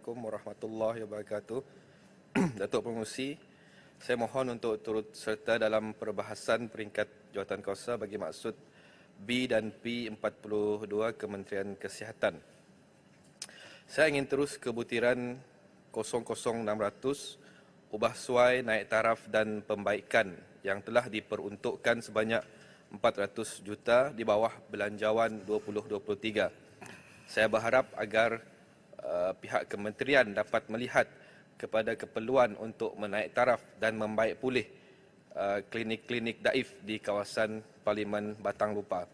Assalamualaikum warahmatullahi wabarakatuh. Datuk Pengerusi, saya mohon untuk turut serta dalam perbahasan peringkat jawatankuasa bagi maksud B dan P42 Kementerian Kesihatan. Saya ingin terus ke butiran 00600 ubah suai, naik taraf dan pembaikan yang telah diperuntukkan sebanyak 400 juta di bawah belanjawan 2023. Saya berharap agar pihak kementerian dapat melihat kepada keperluan untuk menaik taraf dan membaik pulih klinik-klinik daif di kawasan Parlimen Batang Lupa.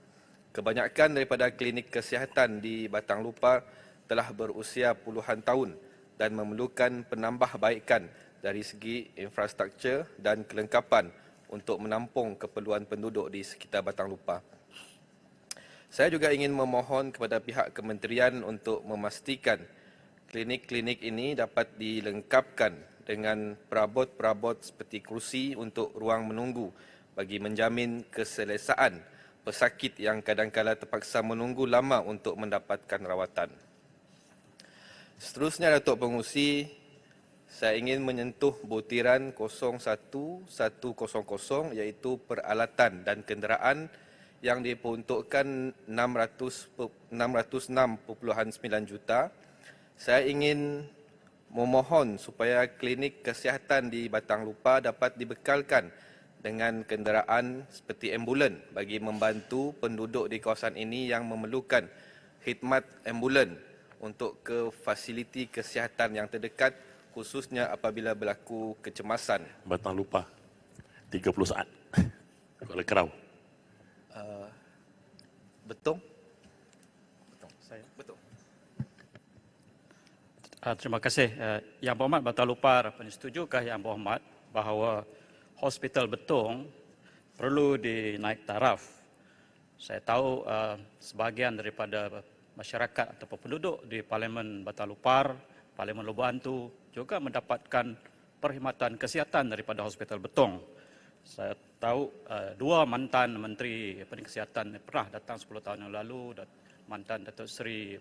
Kebanyakan daripada klinik kesihatan di Batang Lupa telah berusia puluhan tahun dan memerlukan penambahbaikan dari segi infrastruktur dan kelengkapan untuk menampung keperluan penduduk di sekitar Batang Lupa. Saya juga ingin memohon kepada pihak kementerian untuk memastikan klinik-klinik ini dapat dilengkapkan dengan perabot-perabot seperti kerusi untuk ruang menunggu bagi menjamin keselesaan pesakit yang kadang-kadang terpaksa menunggu lama untuk mendapatkan rawatan. Seterusnya, Datuk Pengerusi, saya ingin menyentuh butiran 01100 iaitu peralatan dan kenderaan yang diperuntukkan 606.9 juta. Saya ingin memohon supaya klinik kesihatan di Batang Lupa dapat dibekalkan dengan kenderaan seperti ambulan bagi membantu penduduk di kawasan ini yang memerlukan khidmat ambulan untuk ke fasiliti kesihatan yang terdekat, khususnya apabila berlaku kecemasan. Batang Lupa, 30 saat. Kuala Kerau. Betul? Betul. Terima kasih. Yang Berhormat Batang Lupa, setujukah Yang Berhormat bahawa Hospital Betong perlu dinaik taraf? Saya tahu sebahagian daripada masyarakat ataupun penduduk di Parlimen Batang Lupa, Parlimen Lubuk Hantu juga mendapatkan perkhidmatan kesihatan daripada Hospital Betong. Saya tahu dua mantan Menteri Kesihatan pernah datang 10 tahun yang lalu, mantan Datuk Seri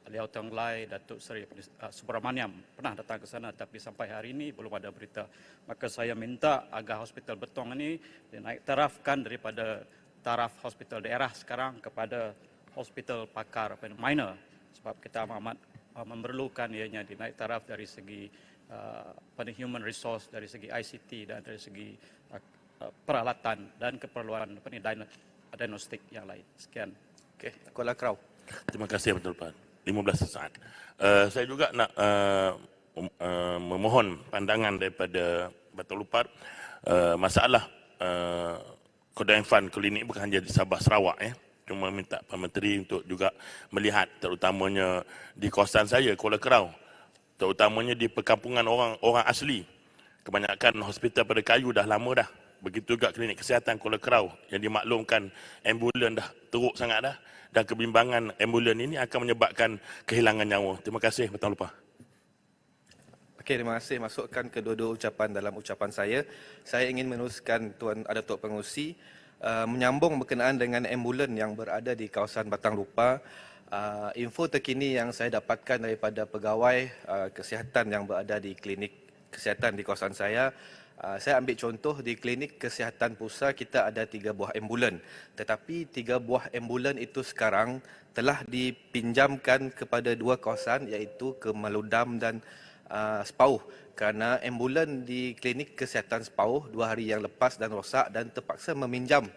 Liao Tong Lai, Datuk Seri Subramaniam pernah datang ke sana, tapi sampai hari ini belum ada berita. Maka saya minta agar Hospital Betong ini dinaik tarafkan daripada taraf hospital daerah sekarang kepada hospital pakar minor, sebab kita amat memerlukan ianya dinaik taraf dari segi human resource, dari segi ICT dan dari segi peralatan dan keperluan diagnostik yang lain. Sekian. Okey, Kuala Kerau. Terima kasih Betul Pak. 15 saat. Saya juga nak memohon pandangan daripada Batang Lupa masalah Kodan Fund klinik bukan hanya di Sabah Sarawak ya. Cuma minta Pak Menteri untuk juga melihat terutamanya di kawasan saya Kuala Kerau, terutamanya di perkampungan orang asli. Kebanyakan hospital pada kayu dah lama dah. Begitu juga klinik kesihatan Kuala Kerau yang dimaklumkan ambulan dah teruk sangat dah, dan kebimbangan ambulan ini akan menyebabkan kehilangan nyawa. Terima kasih Batang Lupa. Okey, terima kasih. Masukkan kedua-dua ucapan dalam ucapan saya. Saya ingin meneruskan Tuan Datuk Pengerusi menyambung berkenaan dengan ambulan yang berada di kawasan Batang Lupa. Info terkini yang saya dapatkan daripada pegawai kesihatan yang berada di klinik kesihatan di kawasan saya ambil contoh di klinik kesihatan pusat kita ada 3 buah ambulan, tetapi 3 buah ambulan itu sekarang telah dipinjamkan kepada 2 kawasan iaitu ke Meludam dan Sepauh, kerana ambulan di klinik kesihatan Sepauh 2 hari yang lepas dan rosak dan terpaksa meminjam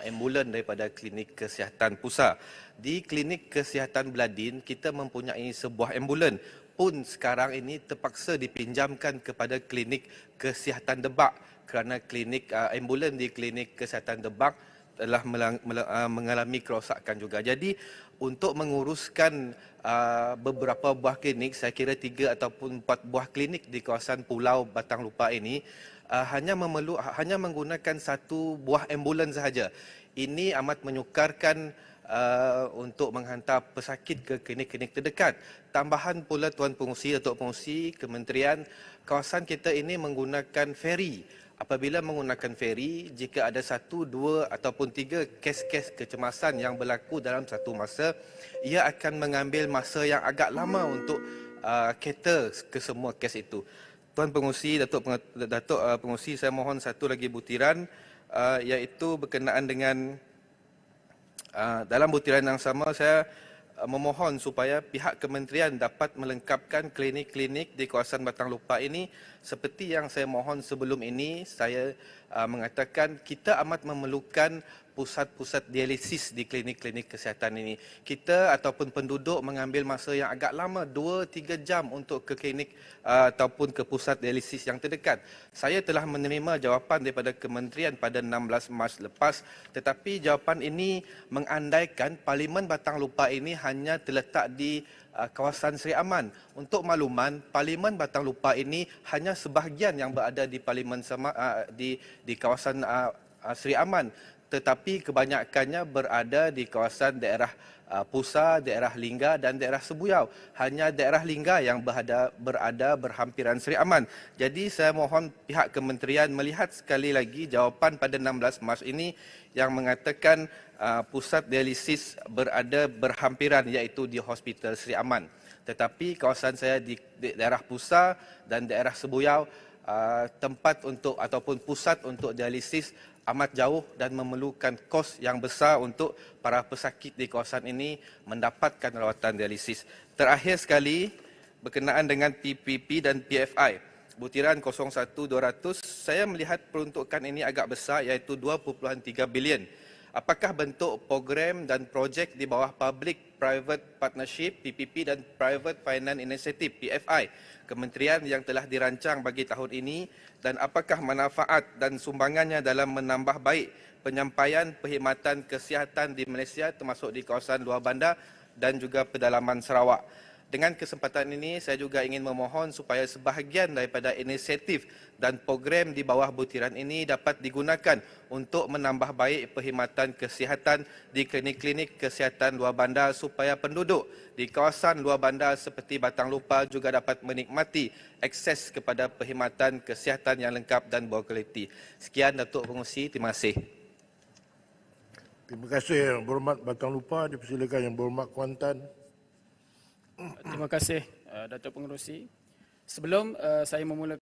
ambulan daripada klinik kesihatan pusat. Di klinik kesihatan Bladin kita mempunyai sebuah ambulan pun sekarang ini terpaksa dipinjamkan kepada klinik kesihatan Debak kerana klinik ambulan di klinik kesihatan Debak telah mengalami kerosakan juga. Jadi untuk menguruskan beberapa buah klinik, saya kira 3 ataupun 4 buah klinik di kawasan Pulau Batang Lupa ini hanya menggunakan 1 buah ambulan sahaja. Ini amat menyukarkan untuk menghantar pesakit ke klinik-klinik terdekat. Tambahan pula Tuan Pengerusi, Datuk Pengerusi, Kementerian, kawasan kita ini menggunakan feri apabila menggunakan feri, jika ada 1, 2 ataupun 3 kes-kes kecemasan yang berlaku dalam satu masa, ia akan mengambil masa yang agak lama untuk cater ke semua kes itu. Tuan Pengerusi, Datuk Pengerusi, saya mohon satu lagi butiran, iaitu berkenaan dengan dalam butiran yang sama saya memohon supaya pihak kementerian dapat melengkapkan klinik-klinik di kawasan Batang Lupa ini seperti yang saya mohon sebelum ini. Saya mengatakan kita amat memerlukan pusat-pusat dialisis di klinik-klinik kesihatan ini. Kita ataupun penduduk mengambil masa yang agak lama 2-3 jam untuk ke klinik ataupun ke pusat dialisis yang terdekat. Saya telah menerima jawapan daripada kementerian pada 16 Mac lepas, tetapi jawapan ini mengandaikan Parlimen Batang Lupa ini hanya terletak di kawasan Seri Aman. Untuk makluman, Parlimen Batang Lupa ini hanya sebahagian yang berada di Parlimen di kawasan Seri Aman, tetapi kebanyakannya berada di kawasan daerah Pusa, daerah Lingga dan daerah Sebuyau. Hanya daerah Lingga yang berada berhampiran Seri Aman. Jadi saya mohon pihak kementerian melihat sekali lagi jawapan pada 16 Mac ini yang mengatakan pusat dialisis berada berhampiran iaitu di Hospital Seri Aman. Tetapi kawasan saya di daerah Pusa dan daerah Sebuyau, tempat untuk ataupun pusat untuk dialisis amat jauh dan memerlukan kos yang besar untuk para pesakit di kawasan ini mendapatkan rawatan dialisis. Terakhir sekali, berkenaan dengan PPP dan PFI, butiran 01-200, saya melihat peruntukan ini agak besar iaitu 2.3 bilion. Apakah bentuk program dan projek di bawah Public Private Partnership PPP dan Private Finance Initiative PFI kementerian yang telah dirancang bagi tahun ini, dan apakah manfaat dan sumbangannya dalam menambah baik penyampaian perkhidmatan kesihatan di Malaysia termasuk di kawasan luar bandar dan juga pedalaman Sarawak. Dengan kesempatan ini, saya juga ingin memohon supaya sebahagian daripada inisiatif dan program di bawah butiran ini dapat digunakan untuk menambah baik perkhidmatan kesihatan di klinik-klinik kesihatan luar bandar supaya penduduk di kawasan luar bandar seperti Batang Lupa juga dapat menikmati akses kepada perkhidmatan kesihatan yang lengkap dan berkualiti. Sekian, Datuk Pengerusi. Terima kasih. Terima kasih Yang Berhormat Batang Lupa. Dipersilakan Yang Berhormat Kuantan. Terima kasih Datuk Pengerusi. Sebelum saya memulakan